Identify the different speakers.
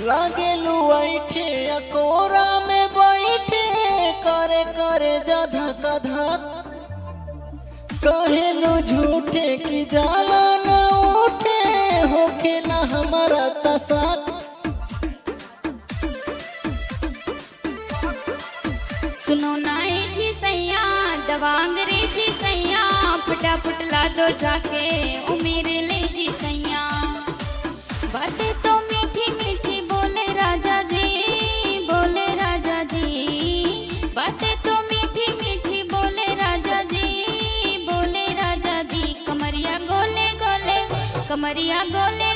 Speaker 1: लागेलू बैठे अकोरा में बैठे करे करे जधा कधा कहेलू झूठे की जाला न उठे होके ना हमारा तसाक।
Speaker 2: सुनो नाए जी सैया दवा अंग्रेजी सैया फटाफट ला दो जाके ओ मेरे ले जी सैया। बातें तो मीठी मीठी बोले राजा जी, बोले राजा जी। बातें तो मीठी मीठी बोले राजा जी, बोले राजा जी। कमरिया गोले गोले, कमरिया गोले